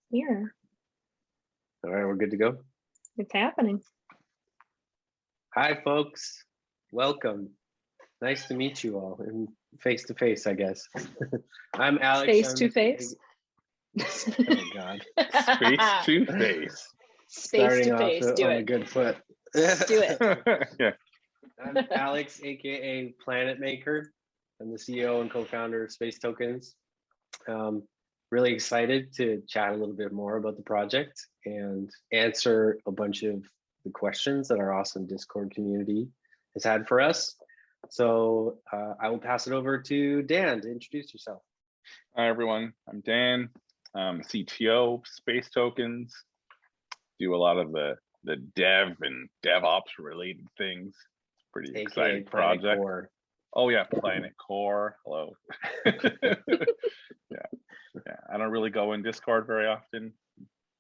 Here, All right, we're good to go. it's happening. Hi, folks. Welcome. Nice to meet you all in face to face, I guess. I'm Alex. Face to face. Oh God. Face to face. Space to face. Do on it. a good foot. Do it. Yeah. I'm Alex, aka Planet Maker. I'm the CEO and co-founder of Space Tokens. Really excited to chat a little bit more about the project and answer a bunch of the questions that our awesome Discord community has had for us. So I will pass it over to Dan to introduce yourself. Hi, everyone. I'm Dan. I'm CTO, Space Tokens. Do a lot of the dev and DevOps related things. Pretty AKA exciting Planet project. Core. Oh yeah, Planet Core. Hello. Yeah. I don't really go in Discord very often.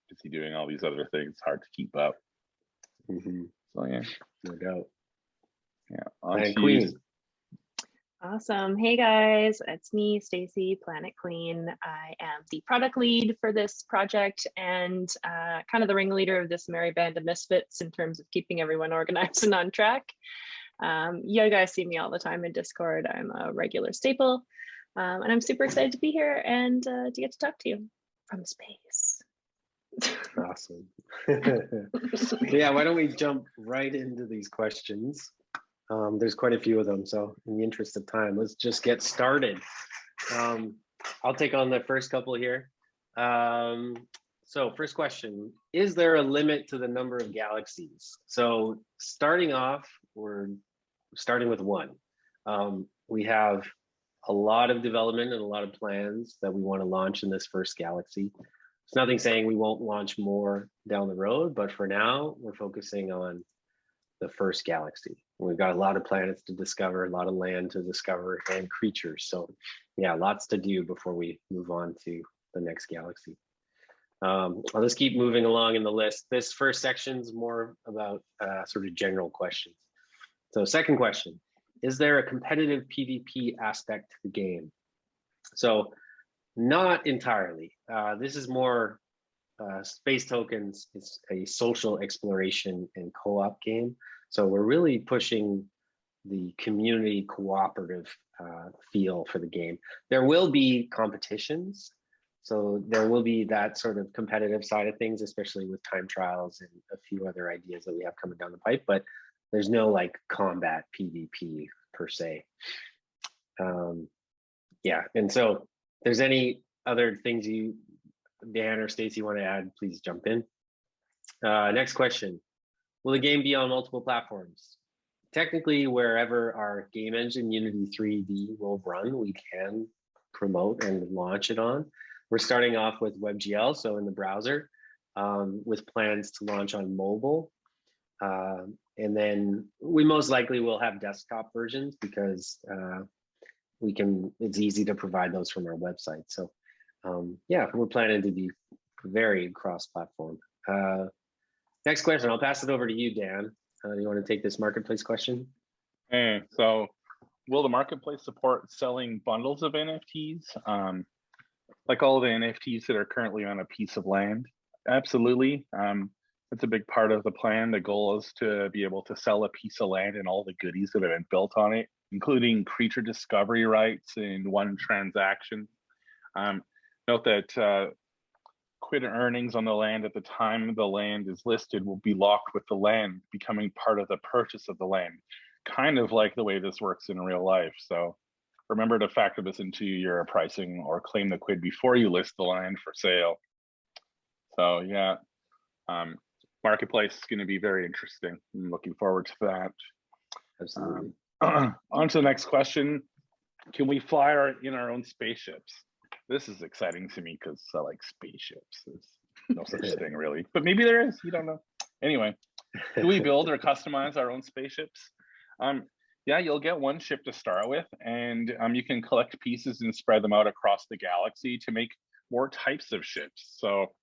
Busy doing all these other things. Hard to keep up. So yeah. No doubt. Yeah. Planet Queen. Awesome. Hey guys, it's me, Stacy, Planet Queen. I am the product lead for this project and kind of the ringleader of this merry band of misfits in terms of keeping everyone organized and on track. You guys see me all the time in Discord. I'm a regular staple. And I'm super excited to be here and to get to talk to you from space. Awesome. Yeah, why don't we jump right into these questions? There's quite a few of them, so in the interest of time, let's just get started. I'll take on the first couple here. So first question, is there a limit to the number of galaxies? So starting off, we're starting with one. We have a lot of development and a lot of plans that we want to launch in this first galaxy. There's nothing saying we won't launch more down the road, but for now, we're focusing on the first galaxy. We've got a lot of planets to discover, a lot of land to discover, and creatures. So yeah, lots to do before we move on to the next galaxy. I'll just keep moving along in the list. This first section is more about sort of general questions. So second question, is there a competitive PvP aspect to the game? So not entirely. This is more Space Tokens is a social exploration and co-op game. So we're really pushing the community cooperative feel for the game. There will be competitions. So there will be that sort of competitive side of things, especially with time trials and a few other ideas that we have coming down the pipe, but there's no like combat PvP per se. Yeah, and so if there's any other things you, Dan or Stacy, want to add, please jump in. Next question, will the game be on multiple platforms? Technically, wherever our game engine Unity 3D will run, we can promote and launch it on. We're starting off with WebGL, so in the browser, with plans to launch on mobile. And then we most likely will have desktop versions because it's easy to provide those from our website. So yeah, we're planning to be very cross-platform. Next question, I'll pass it over to you, Dan. You want to take this marketplace question? Hey, so will the marketplace support selling bundles of NFTs? Like all the NFTs that are currently on a piece of land? Absolutely. That's a big part of the plan. The goal is to be able to sell a piece of land and all the goodies that have been built on it, including creature discovery rights in one transaction. Note that QUID earnings on the land at the time the land is listed will be locked with the land becoming part of the purchase of the land, kind of like the way this works in real life. So remember to factor this into your pricing or claim the QUID before you list the land for sale. So yeah, marketplace is going to be very interesting. I'm looking forward to that. Absolutely. On to the next question. Can we fly in our own spaceships? This is exciting to me because I like spaceships. There's no such thing really, but maybe there is, you don't know. Anyway, do we build or customize our own spaceships? Yeah, you'll get one ship to start with, and you can collect pieces and spread them out across the galaxy to make more types of ships. So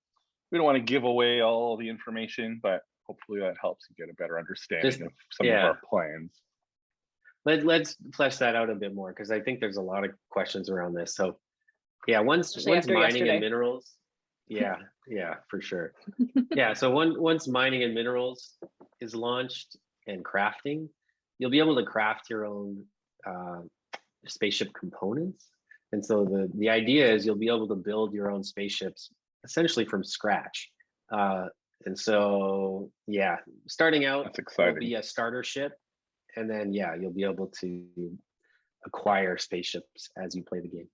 we don't want to give away all the information, but hopefully that helps you get a better understanding of some of our plans. Let's flesh that out a bit more because I think there's a lot of questions around this. So yeah, once mining and minerals, Yeah, yeah, for sure. Yeah, so once mining and minerals is launched and crafting, you'll be able to craft your own spaceship components. And so the idea is you'll be able to build your own spaceships essentially from scratch. And so, yeah, starting out, That's will exciting. be a starter ship. And then, yeah, you'll be able to acquire spaceships as you play the game.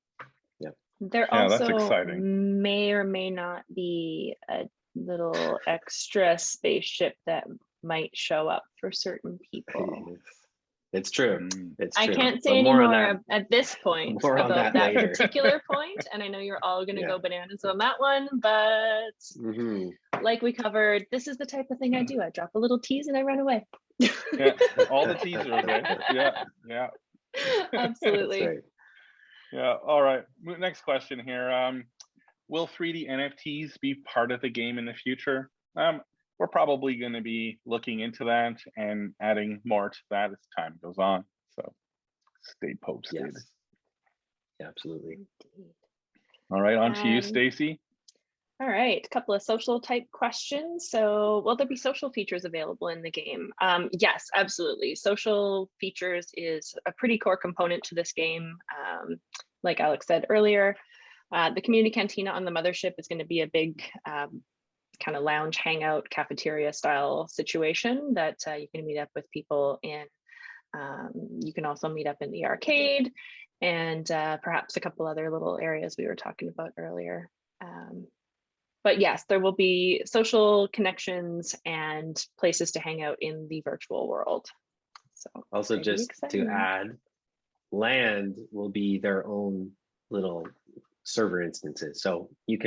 Yeah. There Yeah, that's also exciting. may or may not be a little extra spaceship that might show up for certain people. It's true. Mm. It's I true. can't But say any more on more that, at this point more on about that that later. particular point, and I know you're all going to Yeah. go bananas on that one, but Mhm. like we covered, this is the type of thing I do. I drop a little tease and I run away. Yeah, all the teasers, eh? Yeah, yeah. Absolutely. That's right. Yeah, all right. Next question here. Will 3D NFTs be part of the game in the future? We're probably going to be looking into that and adding more to that as time goes on. So stay posted. Yes. Yeah, absolutely. All right, on to you, Um, Stacy. All right, a couple of social type questions. So will there be social features available in the game? Yes, absolutely. Social features is a pretty core component to this game. Like Alex said earlier, the community cantina on the mothership is going to be a big kind of lounge hangout cafeteria style situation that you can meet up with people in. You can also meet up in the arcade and perhaps a couple other little areas we were talking about earlier. But yes, there will be social connections and places to hang out in the virtual world. So Also, just exciting. to add, land will be their own little server instances. So you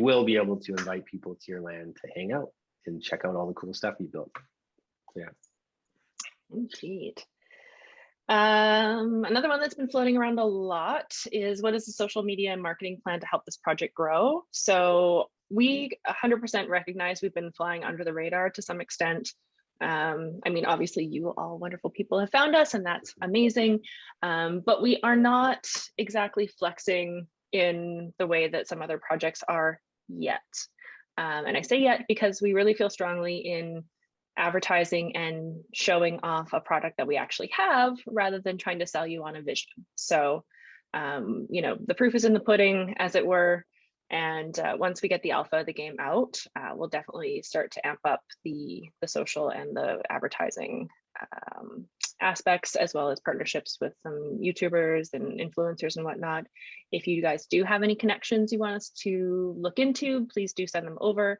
will be able to invite people to your land to hang out and check out all the cool stuff you built. Yeah. Indeed. Another one that's been floating around a lot is, what is the social media and marketing plan to help this project grow? So we 100% recognize we've been flying under the radar to some extent. I mean, obviously you all wonderful people have found us and that's amazing. But we are not exactly flexing in the way that some other projects are yet. And I say yet because we really feel strongly in advertising and showing off a product that we actually have rather than trying to sell you on a vision. So, you know, the proof is in the pudding, as it were. And once we get the alpha of the game out, we'll definitely start to amp up the social and the advertising aspects, as well as partnerships with some YouTubers and influencers and whatnot. If you guys do have any connections you want us to look into, please do send them over.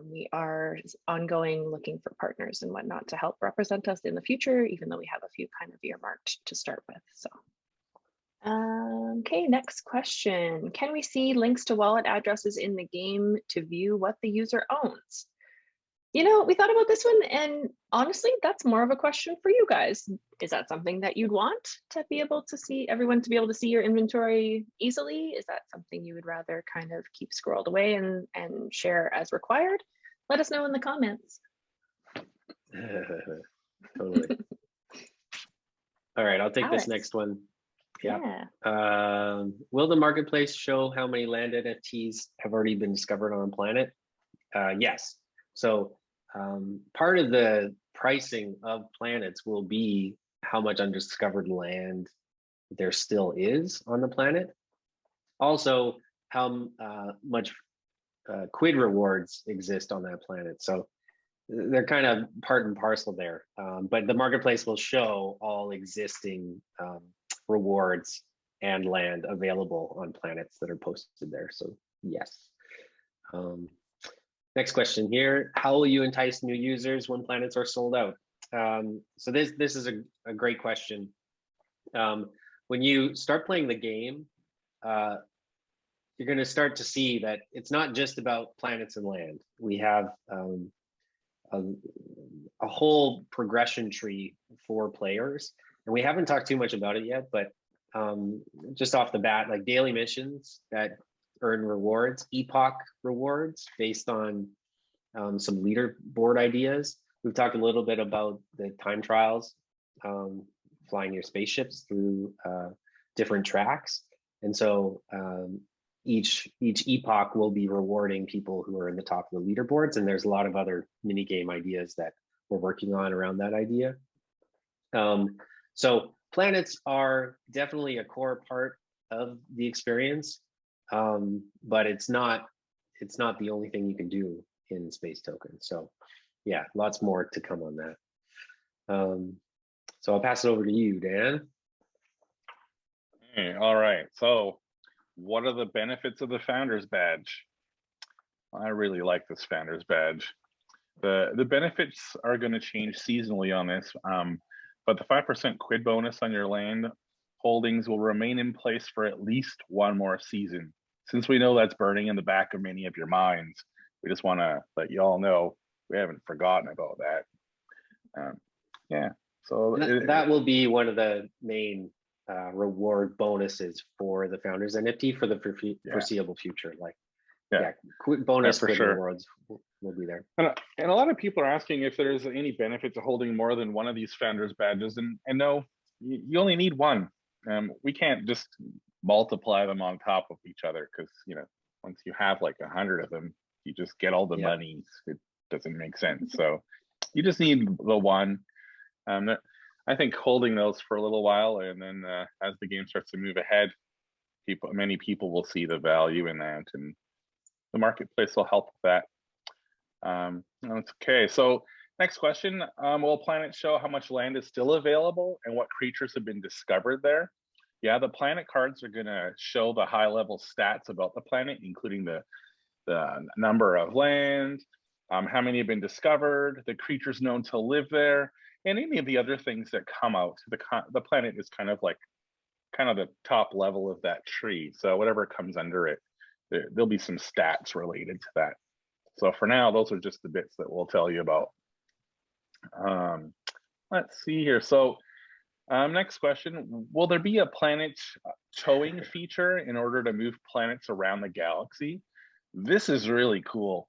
We are ongoing looking for partners and whatnot to help represent us in the future, even though we have a few kind of earmarked to start with. So, okay, next question. Can we see links to wallet addresses in the game to view what the user owns? You know, we thought about this one, and honestly, that's more of a question for you guys. Is that something that you'd want to be able to see, everyone to be able to see your inventory easily? Is that something you would rather kind of keep scrolled away and share as required? Let us know in the comments. Totally. All right, I'll take Alex. this next one. Yeah. Will the marketplace show how many land NFTs have already been discovered on a planet? Yes. So part of the pricing of planets will be how much undiscovered land there still is on the planet. Also, how much QUID rewards exist on that planet. So they're kind of part and parcel there. But the marketplace will show all existing rewards and land available on planets that are posted there. So yes. Next question here. How will you entice new users when planets are sold out? So this is a great question. When you start playing the game, you're going to start to see that it's not just about planets and land. We have a whole progression tree for players, and we haven't talked too much about it yet, but just off the bat, like daily missions that earn rewards, epoch rewards based on some leaderboard ideas. We've talked a little bit about the time trials, flying your spaceships through different tracks. And so each epoch will be rewarding people who are in the top of the leaderboards, and there's a lot of other mini game ideas that we're working on around that idea. So planets are definitely a core part of the experience, but it's not the only thing you can do in space tokens. So yeah, lots more to come on that. So I'll pass it over to you, Dan. Hey, all right, so what are the benefits of the Founders Badge? I really like this Founders Badge. The benefits are going to change seasonally on this, but the 5% quid bonus on your land holdings will remain in place for at least one more season. Since we know that's burning in the back of many of your minds, we just want to let you all know we haven't forgotten about that. Yeah, so that will be one of the main reward bonuses for the Founders NFT for the foreseeable future. Like, quid bonus for sure. Rewards will be there. And a lot of people are asking if there's any benefit to holding more than one of these Founders badges, and no, you only need one. We can't just multiply them on top of each other, because once you have like 100 of them, you just get all the monies. It doesn't make sense. So you just need the one. I think holding those for a little while, and then as the game starts to move ahead, many people will see the value in that, and the marketplace will help with that. That's okay. So next question, will planets show how much land is still available and what creatures have been discovered there? Yeah, the planet cards are going to show the high level stats about the planet, including the number of land, how many have been discovered, the creatures known to live there, and any of the other things that come out. The planet is kind of the top level of that tree. So whatever comes under it, there'll be some stats related to that. So for now, those are just the bits that we'll tell you about. Let's see here. So next question, will there be a planet towing feature in order to move planets around the galaxy? This is really cool.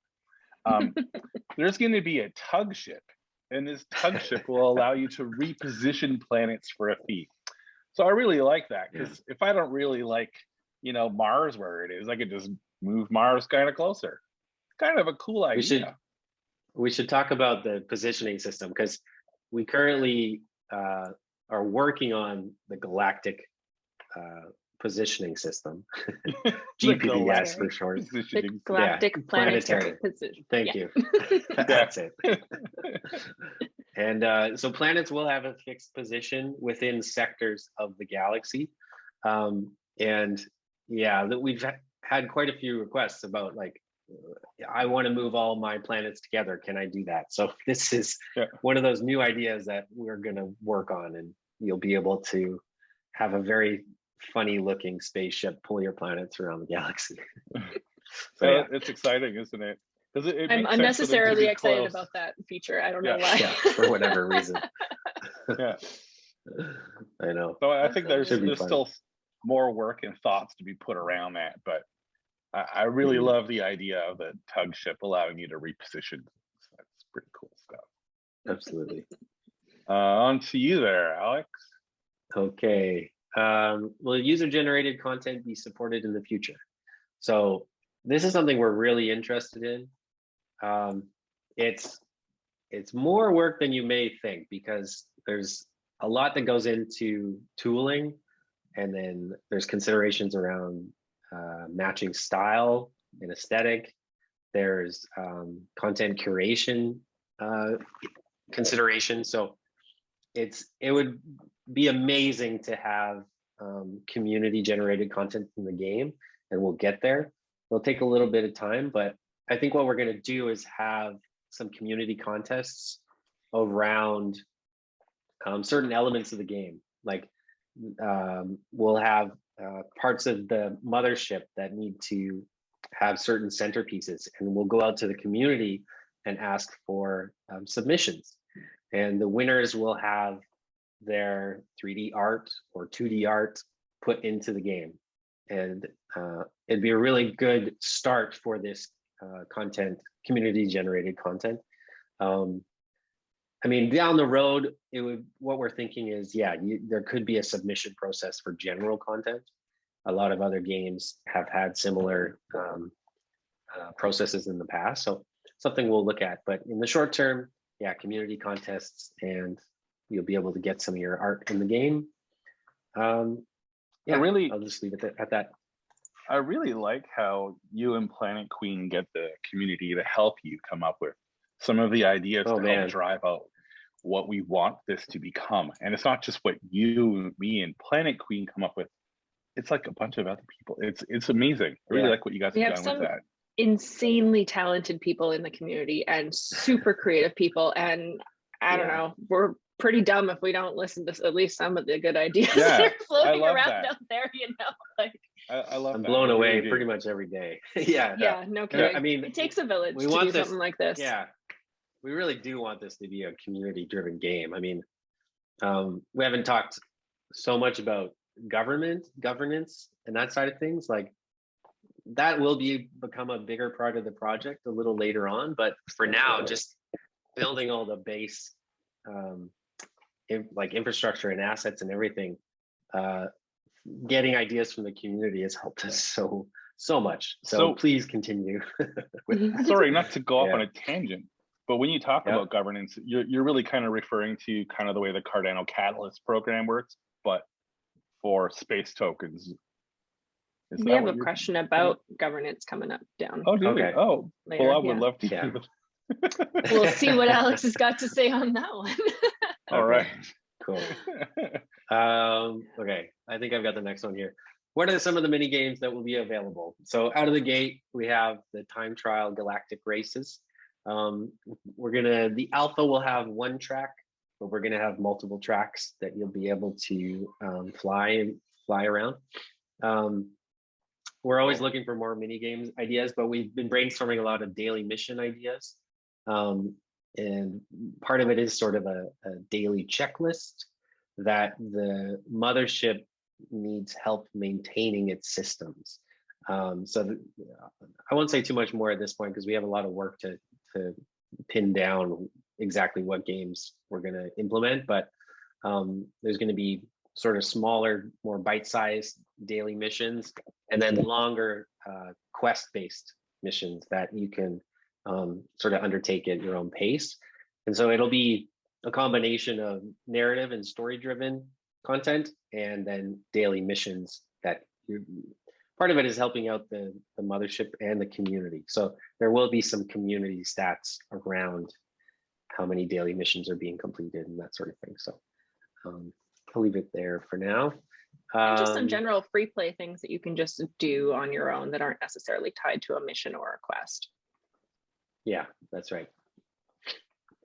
There's going to be a tug ship, and this tug ship will allow you to reposition planets for a fee. So I really like that, because if I don't really like, Mars where it is, I could just move Mars kind of closer. Kind of a cool idea. We should talk about the positioning system, because we currently are working on the galactic positioning system. GPPS for short. The galactic planetary position. Thank you. That's it. And so planets will have a fixed position within sectors of the galaxy. And yeah, that we've had quite a few requests about, like, I want to move all my planets together. Can I do that? So this is one of those new ideas that we're going to work on, and you'll be able to have a very funny looking spaceship pull your planets around the galaxy. So it's exciting, isn't it? I'm unnecessarily excited about that feature. I don't know why. For whatever reason. Yeah, I know. So I think there's still more work and thoughts to be put around that, but I really love the idea of the tug ship allowing you to reposition. That's pretty cool stuff. Absolutely. On to you there, Alex. Okay. Will user-generated content be supported in the future? So this is something we're really interested in. It's more work than you may think, because there's a lot that goes into tooling, and then there's considerations around matching style and aesthetic. There's content curation consideration. So it would be amazing to have community generated content in the game, and we'll get there. It'll take a little bit of time, but I think what we're going to do is have some community contests around certain elements of the game. Like we'll have parts of the mothership that need to have certain centerpieces, and we'll go out to the community and ask for submissions, and the winners will have their 3D art or 2D art put into the game. And it'd be a really good start for this content, community generated content. I mean, down the road, what we're thinking is, there could be a submission process for general content. a lot of other games have had similar processes in the past. So something we'll look at, but in the short term, yeah, community contests, and you'll be able to get some of your art in the game. Yeah, I'll just leave it at that. I really like how you and Planet Queen get the community to help you come up with some of the ideas to help drive out what we want this to become. And it's not just what you, me, and Planet Queen come up with. It's like a bunch of other people. It's amazing. I really like what you guys have done with that. Insanely talented people in the community and super creative people. And I don't know, we're pretty dumb if we don't listen to at least some of the good ideas that are floating around out there, you know, like. I love I'm blown away pretty much every day. Yeah, no kidding. I mean, it takes a village to do something like this. Yeah, we really do want this to be a community-driven game. I mean, we haven't talked so much about governance, and that side of things. Like, that will become a bigger part of the project a little later on. But for now, just building all the base, like infrastructure and assets and everything. Getting ideas from the community has helped us so much. So please continue. Sorry, not to go off on a tangent, but when you talk about governance, you're really kind of referring to kind of the way the Cardano Catalyst program works, but for space tokens. We have a question about governance coming up down. Oh, do we? Oh, later, well, I would love to hear that. We'll see what Alex has got to say on that one. All right. Cool. Okay, I think I've got the next one here. What are some of the mini games that will be available? So out of the gate, we have the time trial galactic races. The alpha will have one track, but we're gonna have multiple tracks that you'll be able to fly around. We're always looking for more mini games ideas, but we've been brainstorming a lot of daily mission ideas. And part of it is sort of a daily checklist that the mothership needs help maintaining its systems. So I won't say too much more at this point because we have a lot of work to pin down exactly what games we're going to implement, but there's going to be sort of smaller, more bite-sized daily missions, and then longer quest-based missions that you can sort of undertake at your own pace. And so it'll be a combination of narrative and story-driven content, and then daily missions that part of it is helping out the mothership and the community. So there will be some community stats around how many daily missions are being completed and that sort of thing. So I'll leave it there for now. Just some general free play things that you can just do on your own that aren't necessarily tied to a mission or a quest. Yeah, that's right.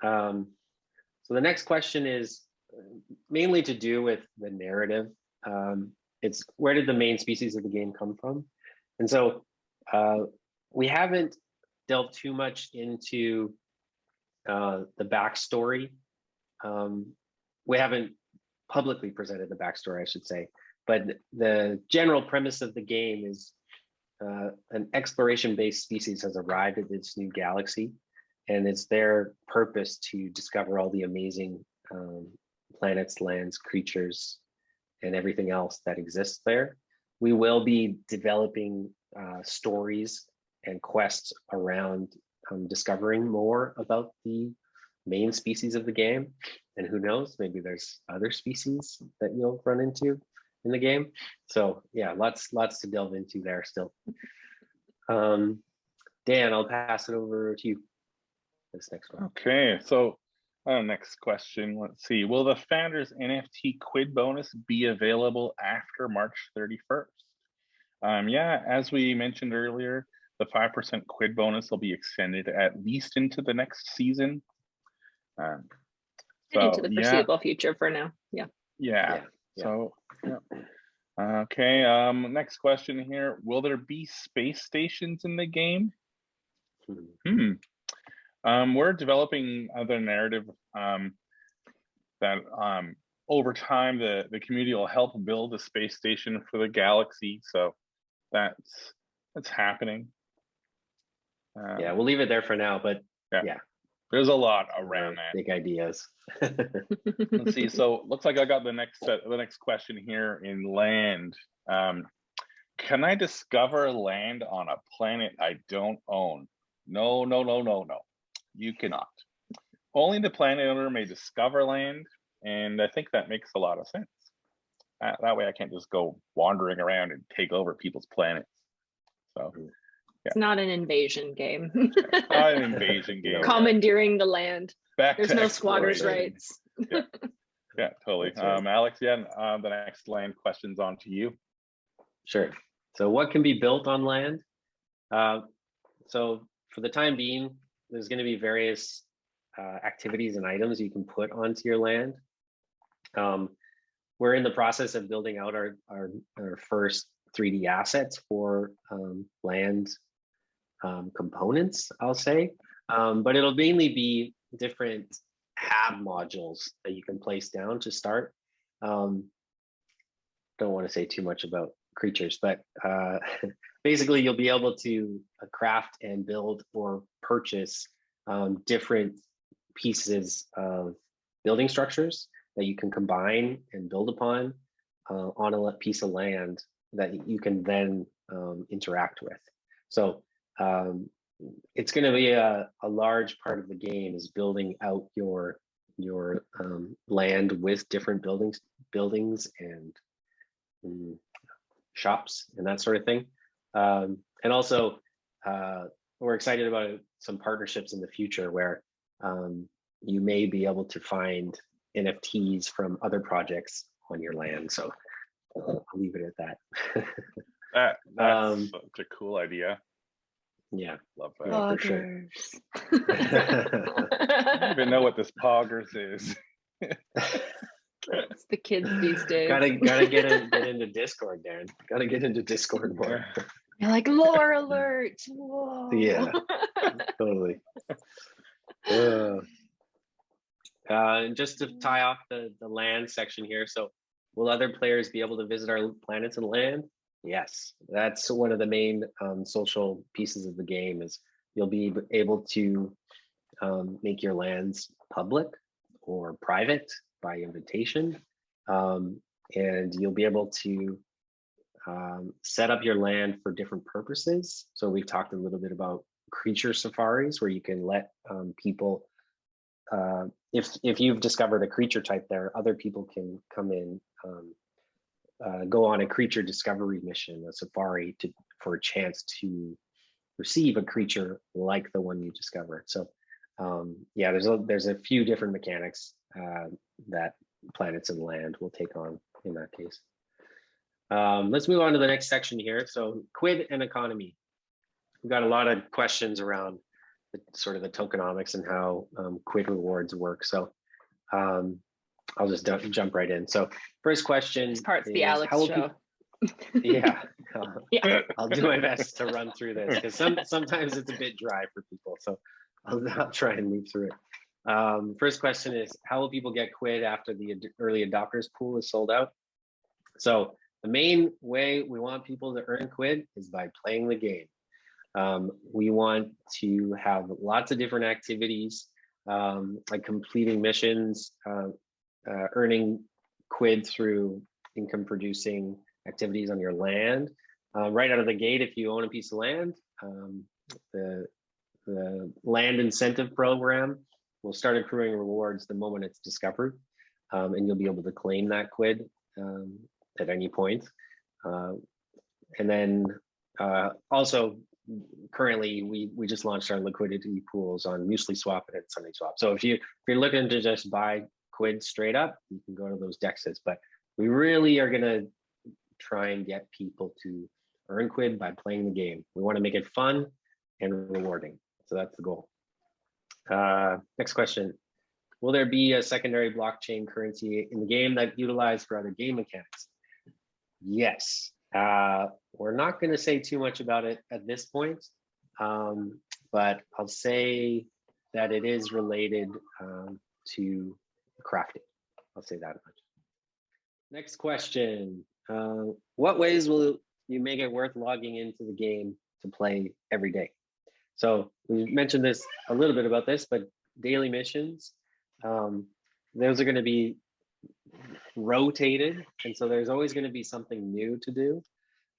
So the next question is mainly to do with the narrative. It's where did the main species of the game come from? And so we haven't delved too much into the backstory. We haven't publicly presented the backstory, I should say, but the general premise of the game is an exploration-based species has arrived at this new galaxy, and it's their purpose to discover all the amazing planets, lands, creatures, and everything else that exists there. We will be developing stories and quests around discovering more about the main species of the game. And who knows, maybe there's other species that you'll run into in the game. So yeah, lots to delve into there still. Dan, I'll pass it over to you. This next one. Okay, so next question. Let's see. Will the Founders NFT QUID bonus be available after March 31st? Yeah, as we mentioned earlier, the 5% QUID bonus will be extended at least into the next season. Into the foreseeable future for now. Yeah. So, okay. Next question here. Will there be space stations in the game? We're developing other narrative that over time the community will help build a space station for the galaxy. So that's happening. Yeah, we'll leave it there for now, but yeah. There's a lot around that. Big ideas. Let's see. So looks like I got the next question here in land. Can I discover land on a planet I don't own? No, no, no, no, no. You cannot. Only the planet owner may discover land, and I think that makes a lot of sense. That way I can't just go wandering around and take over people's planets. So It's not an invasion game. not an invasion game. Commandeering the land. Back There's to no squatters' exploration. rights. Yeah, totally. Right. Alex, yeah, the next land question's on to you. Sure. So what can be built on land? So for the time being, there's going to be various activities and items you can put onto your land. We're in the process of building out our first 3D assets for land components, I'll say. But it'll mainly be different hab modules that you can place down to start. Don't want to say too much about creatures, but basically you'll be able to craft and build or purchase different pieces of building structures that you can combine and build upon on a piece of land that you can then interact with. So it's going to be a large part of the game is building out your land with different buildings and shops and that sort of thing. And also we're excited about some partnerships in the future where you may be able to find NFTs from other projects on your land. So I'll leave it at that. That's such a cool idea. Yeah, Love that. for sure. I don't even know what this poggers is. It's the kids these days. Gotta get into Discord, Darren. Gotta get into Discord more. You're like lore alert. Whoa. Yeah, totally. And just to tie off the land section here, so will other players be able to visit our planets and land? Yes, that's one of the main social pieces of the game is you'll be able to make your lands public or private by invitation. And you'll be able to set up your land for different purposes. So we've talked a little bit about creature safaris where you can let people, if you've discovered a creature type there, other people can come in, go on a creature discovery mission, a safari for a chance to receive a creature like the one you discovered. So yeah, there's a few different mechanics that planets and land will take on in that case. Let's move on to the next section here. So QUID and economy. We've got a lot of questions around sort of the tokenomics and how QUID rewards work. So I'll just jump right in. So first question. This part's the Alex show. Yeah, Yeah. I'll do my best to run through this because sometimes it's a bit dry for people. So I'll try and move through it. First question is, how will people get QUID after the early adopters pool is sold out? So the main way we want people to earn QUID is by playing the game. We want to have lots of different activities, like completing missions, earning QUID through income producing activities on your land. Right out of the gate, if you own a piece of land, the land incentive program will start accruing rewards the moment it's discovered, and you'll be able to claim that QUID at any point. And then also, currently, we just launched our liquidity pools on MuesliSwap and SunnySwap. So if you're looking to just buy QUID straight up, you can go to those dexes. But we really are going to try and get people to earn QUID by playing the game. We want to make it fun and rewarding. So that's the goal. Next question. Will there be a secondary blockchain currency in the game that utilized for other game mechanics? Yes. We're not going to say too much about it at this point, but I'll say that it is related to crafting. I'll say that much. Next question. What ways will you make it worth logging into the game to play every day? So we mentioned this a little bit about this, but daily missions, those are going to be rotated. And so there's always going to be something new to do.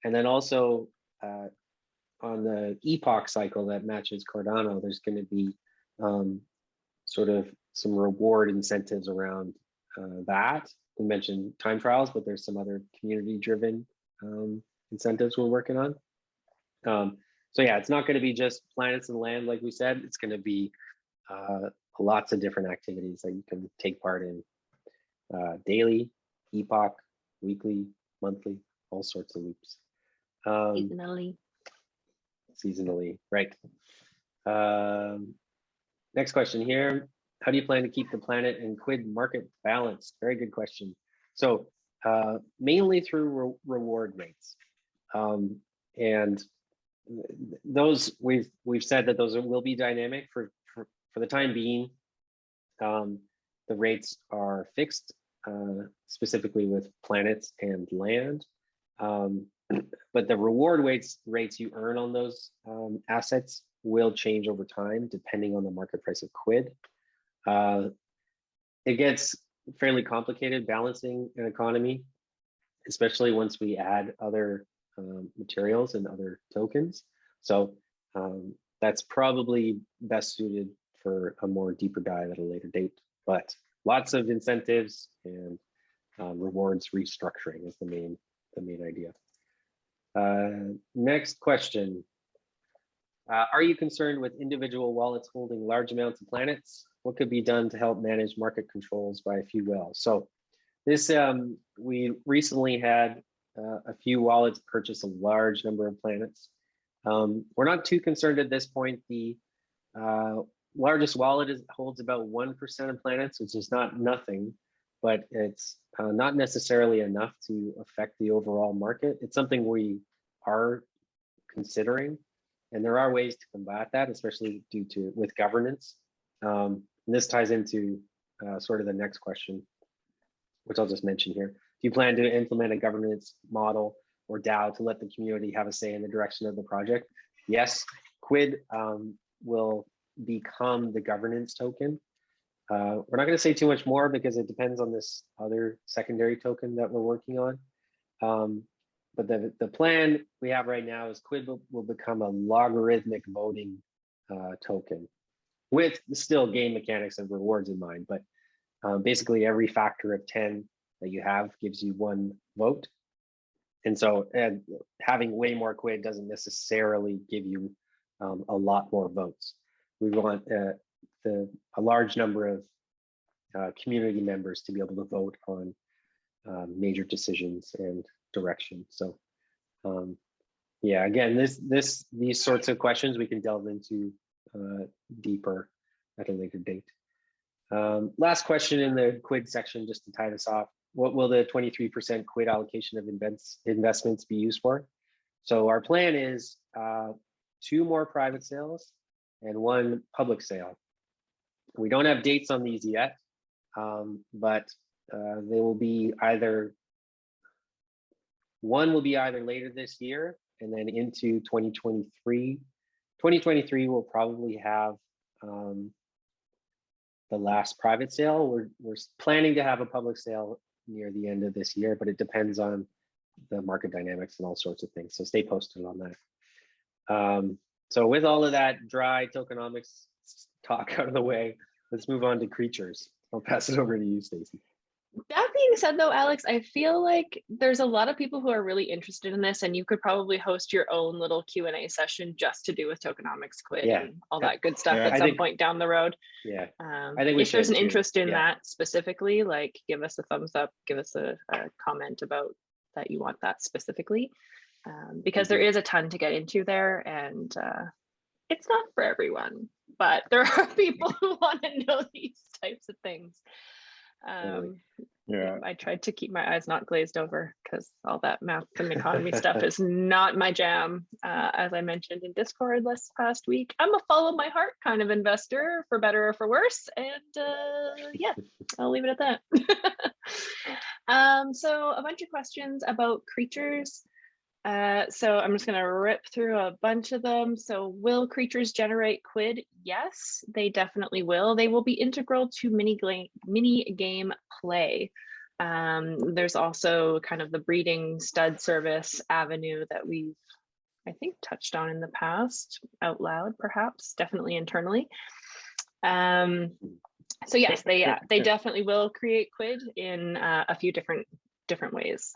And then also on the epoch cycle that matches Cardano, there's going to be sort of some reward incentives around that. We mentioned time trials, but there's some other community-driven incentives we're working on. So yeah, it's not going to be just planets and land, like we said. It's going to be lots of different activities that you can take part in: daily, epoch, weekly, monthly, all sorts of loops. Seasonally, right. Next question here. How do you plan to keep the Planet and QUID market balanced? Very good question. So mainly through reward rates. And those we've said that those will be dynamic for the time being. The rates are fixed, specifically with planets and land. But the reward rates you earn on those assets will change over time depending on the market price of QUID. It gets fairly complicated balancing an economy, especially once we add other materials and other tokens. So that's probably best suited for a more deeper dive at a later date. But lots of incentives and rewards restructuring is the main idea. Next question. Are you concerned with individual wallets holding large amounts of planets? What could be done to help manage market controls by a few whales? So this, we recently had a few wallets purchase a large number of planets. We're not too concerned at this point. The largest wallet holds about 1% of planets, which is not nothing, but it's not necessarily enough to affect the overall market. It's something we are considering, and there are ways to combat that, especially with governance. And this ties into sort of the next question, which I'll just mention here. Do you plan to implement a governance model or DAO to let the community have a say in the direction of the project? Yes, QUID will become the governance token. We're not going to say too much more because it depends on this other secondary token that we're working on. But the plan we have right now is QUID will become a logarithmic voting token with still game mechanics and rewards in mind. But basically every factor of 10 that you have gives you 1 vote. And so having way more QUID doesn't necessarily give you a lot more votes. We want a large number of community members to be able to vote on major decisions and direction. So yeah, again, these sorts of questions we can delve into deeper at a later date. Last question in the QUID section, just to tie this off. What will the 23% QUID allocation of investments be used for? So our plan is 2 more private sales and 1 public sale. We don't have dates on these yet, but they will be one will be either later this year and then into 2023. 2023 will probably have the last private sale. We're planning to have a public sale near the end of this year, but it depends on the market dynamics and all sorts of things. So stay posted on that. So with all of that dry tokenomics talk out of the way, let's move on to creatures. I'll pass it over to you, Stacey. That being said, though, Alex, I feel like there's a lot of people who are really interested in this, and you could probably host your own little Q&A session just to do with tokenomics QUID and all that good stuff at some point down the road. Yeah, I think if there's an interest in that specifically, like give us a thumbs up, give us a comment about that you want that specifically, because there is a ton to get into there, and it's not for everyone, but there are people who want to know these types of things. I tried to keep my eyes not glazed over because all that math and economy stuff is not my jam. As I mentioned in Discord this past week, I'm a follow my heart kind of investor, for better or for worse. And yeah, I'll leave it at that. So a bunch of questions about creatures. So I'm just going to rip through a bunch of them. So will creatures generate QUID? Yes, they definitely will. They will be integral to mini game play. There's also kind of the breeding stud service avenue that we've, I think, touched on in the past, out loud, perhaps, definitely internally. So yes, they definitely will create QUID in a few different ways.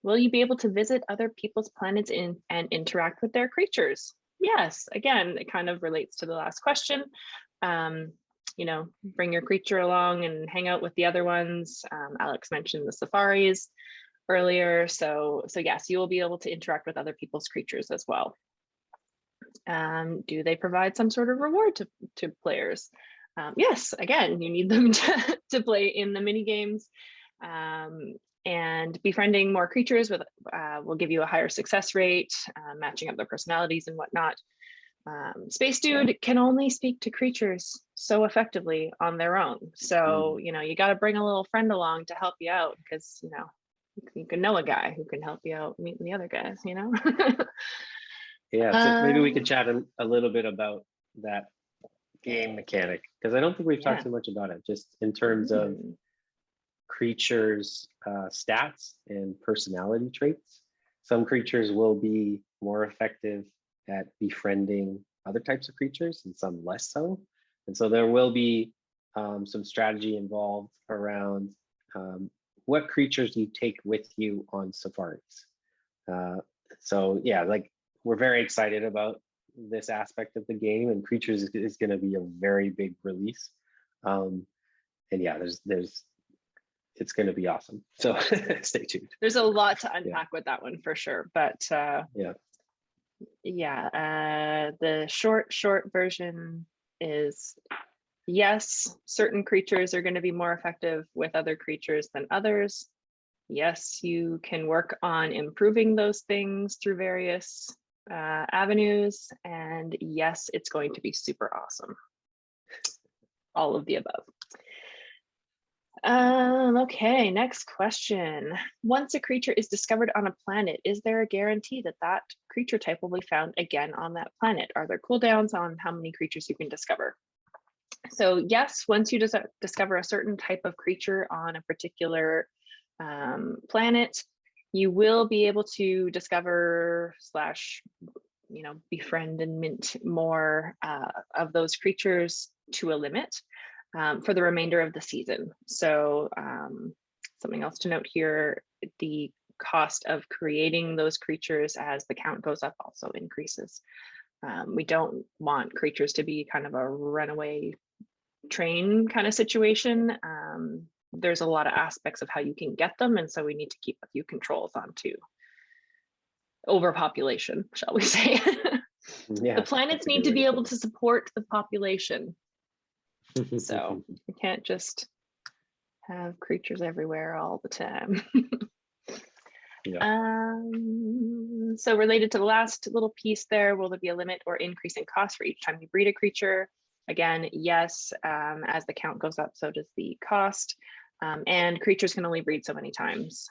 Will you be able to visit other people's planets and interact with their creatures? Yes, again, it kind of relates to the last question. You know, bring your creature along and hang out with the other ones. Alex mentioned the safaris earlier. So yes, you will be able to interact with other people's creatures as well. Do they provide some sort of reward to players? Yes, again, you need them to play in the mini games. And befriending more creatures will give you a higher success rate, matching up their personalities and whatnot. Space Dude can only speak to creatures so effectively on their own. So, you know, you got to bring a little friend along to help you out, because, you know, you can know a guy who can help you out meeting the other guys, you know? Yeah, so maybe we could chat a little bit about that game mechanic, because I don't think we've talked too much about it, just in terms of creatures' stats and personality traits. Some creatures will be more effective at befriending other types of creatures and some less so. And so there will be some strategy involved around what creatures you take with you on safaris. So yeah, like, we're very excited about this aspect of the game, and creatures is going to be a very big release. And yeah, it's going to be awesome. So stay tuned. There's a lot to unpack with that one for sure. But the short version is yes, certain creatures are going to be more effective with other creatures than others. Yes, you can work on improving those things through various avenues, and yes, it's going to be super awesome. All of the above. Okay, next question. Once a creature is discovered on a planet, is there a guarantee that that creature type will be found again on that planet? Are there cooldowns on how many creatures you can discover? So yes, once you discover a certain type of creature on a particular planet, you will be able to discover / befriend and mint more of those creatures to a limit for the remainder of the season. So something else to note here, the cost of creating those creatures as the count goes up also increases. We don't want creatures to be kind of a runaway train kind of situation. There's a lot of aspects of how you can get them, and so we need to keep a few controls on too. Overpopulation, shall we say. Yeah, the planets need to be able to support the population. So we can't just have creatures everywhere all the time. So related to the last little piece there, will there be a limit or increase in cost for each time you breed a creature? Again, yes, as the count goes up, so does the cost. And creatures can only breed so many times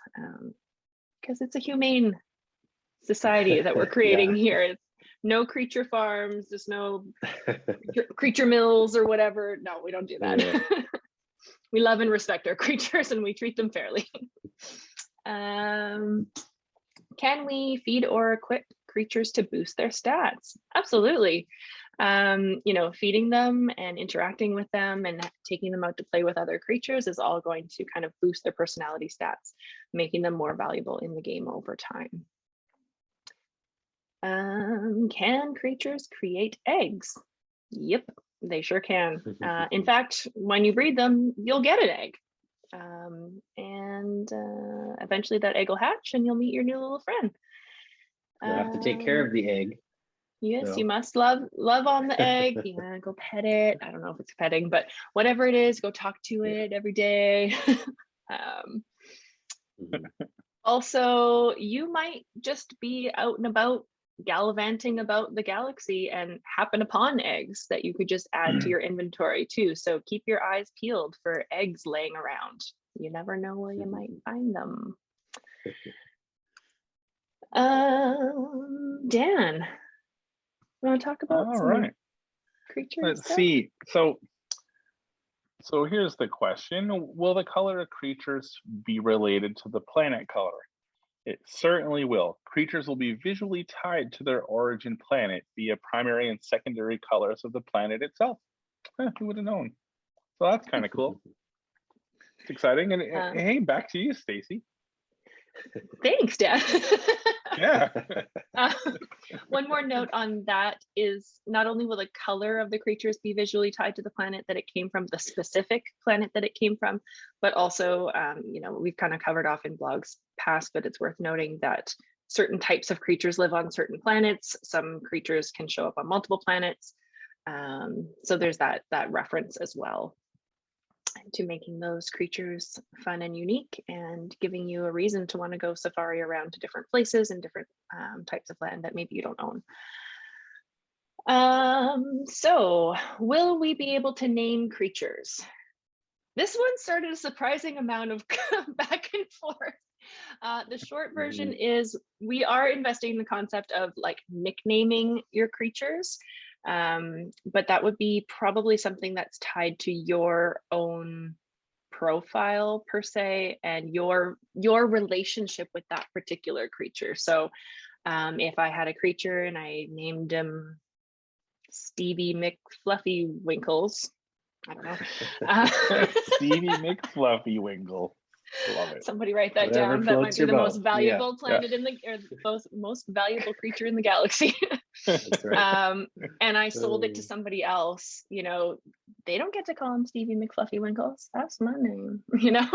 because it's a humane society that we're creating here. It's no creature farms, there's no creature mills or whatever. No, we don't do that. We love and respect our creatures and we treat them fairly. Can we feed or equip creatures to boost their stats? Absolutely. Feeding them and interacting with them and taking them out to play with other creatures is all going to kind of boost their personality stats, making them more valuable in the game over time. Can creatures create eggs? Yep, they sure can. In fact, when you breed them, you'll get an egg. And eventually that egg will hatch and you'll meet your new little friend. You'll have to take care of the egg. Yes, so. You must love on the egg. Yeah, go pet it. I don't know if it's petting, but whatever it is, go talk to it every day. Also, you might just be out and about gallivanting about the galaxy and happen upon eggs that you could just add to your inventory too. So keep your eyes peeled for eggs laying around. You never know where you might find them. Dan, you want to talk about some creatures? Let's see. So So here's the question. Will the color of creatures be related to the planet color? It certainly will. Creatures will be visually tied to their origin planet via primary and secondary colors of the planet itself. Who would have known? So that's kind of cool. It's exciting. And hey, back to you, Stacy. Thanks, Dan. Yeah. One more note on that is not only will the color of the creatures be visually tied to the planet that it came from, the specific planet that it came from, but also, you know, we've kind of covered off in blogs past, but it's worth noting that certain types of creatures live on certain planets. Some creatures can show up on multiple planets. So there's that reference as well to making those creatures fun and unique and giving you a reason to want to go safari around to different places and different types of land that maybe you don't own. So will we be able to name creatures? This one started a surprising amount of back and forth. The short version is we are investing in the concept of like nicknaming your creatures. But that would be probably something that's tied to your own profile per se and your relationship with that particular creature. So if I had a creature and I named him Stevie McFluffy Winkles, I don't know. Stevie McFluffy Winkle. Love it. Somebody write that Whatever down. That might be the most valuable planet in the, or the most valuable creature in the galaxy. That's right. And I sold it to somebody else, you know, they don't get to call him Stevie McFluffy Winkles. That's my name, you know.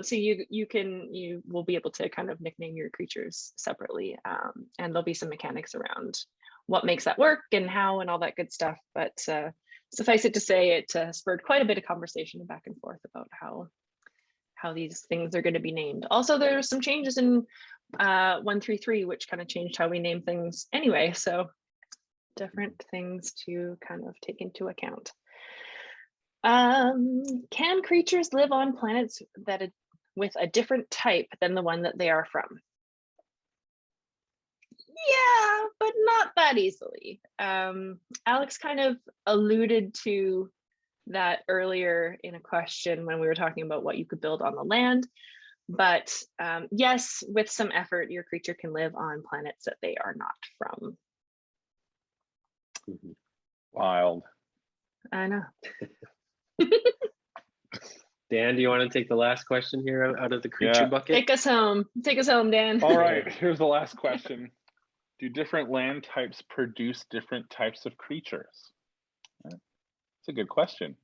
So you will be able to kind of nickname your creatures separately, and there'll be some mechanics around what makes that work and how and all that good stuff. But suffice it to say, it spurred quite a bit of conversation and back and forth about how these things are going to be named. Also, there's some changes in 133, which kind of changed how we name things anyway. So different things to kind of take into account. Can creatures live on planets with a different type than the one that they are from? Yeah, but not that easily. Alex kind of alluded to that earlier in a question when we were talking about what you could build on the land. But yes, with some effort, your creature can live on planets that they are not from. Wild. I know. Dan, do you want to take the last question here out of the creature bucket? Take us home. Take us home, Dan. All right, here's the last question. Do different land types produce different types of creatures? It's a good question.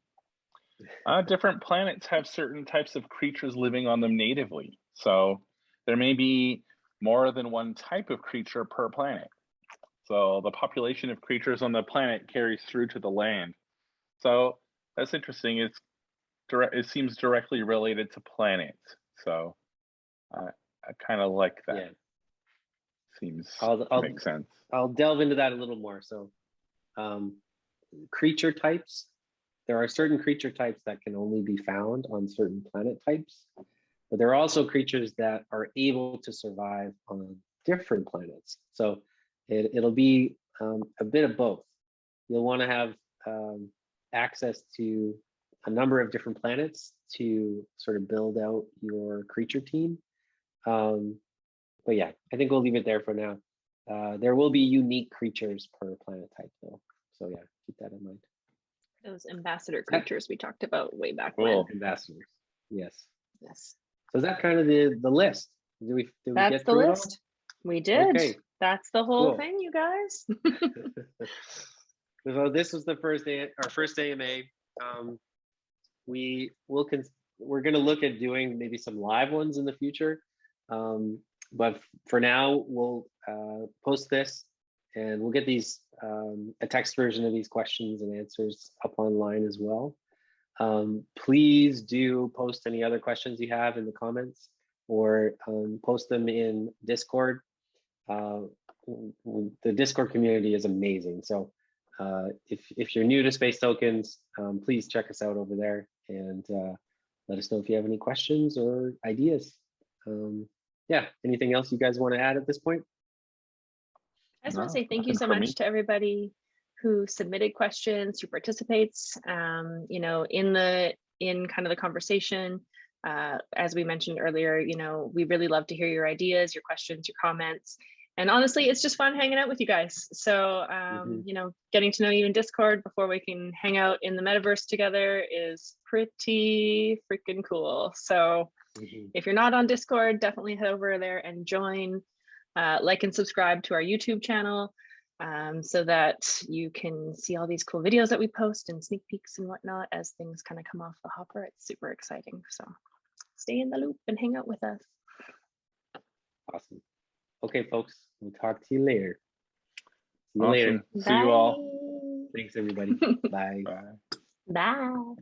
Different planets have certain types of creatures living on them natively. So there may be more than one type of creature per planet. So the population of creatures on the planet carries through to the land. So that's interesting. It seems directly related to planets. So I kind of like that. Yeah. Seems makes sense. I'll delve into that a little more. So creature types, there are certain creature types that can only be found on certain planet types, but there are also creatures that are able to survive on different planets. So it'll be a bit of both. You'll want to have access to a number of different planets to sort of build out your creature team. But yeah, I think we'll leave it there for now. There will be unique creatures per planet type though. So yeah, keep that in mind. Those ambassador creatures we talked about way back when. Ambassadors, yes. Yes. So is that kind of the list? Did we That's get the list. We did. Okay. That's the whole thing, you guys. So this was the first day, our first AMA. We're going to look at doing maybe some live ones in the future. But for now, we'll post this and we'll get these a text version of these questions and answers up online as well. Please do post any other questions you have in the comments or post them in Discord. The Discord community is amazing. So if you're new to Space Tokens, please check us out over there and let us know if you have any questions or ideas. Yeah, anything else you guys want to add at this point? I just want to say thank you so much to everybody who submitted questions, who participates, you know, in kind of the conversation. As we mentioned earlier, you know, we really love to hear your ideas, your questions, your comments. And honestly, it's just fun hanging out with you guys. So, you know, getting to know you in Discord before we can hang out in the metaverse together is pretty freaking cool. So if you're not on Discord, definitely head over there and join, like and subscribe to our YouTube channel, so that you can see all these cool videos that we post and sneak peeks and whatnot as things kind of come off the hopper. It's super exciting. So stay in the loop and hang out with us. Awesome. Okay, folks, we'll talk to you later. See you Awesome. later. See you all. Thanks, everybody. Bye. Bye. Bye.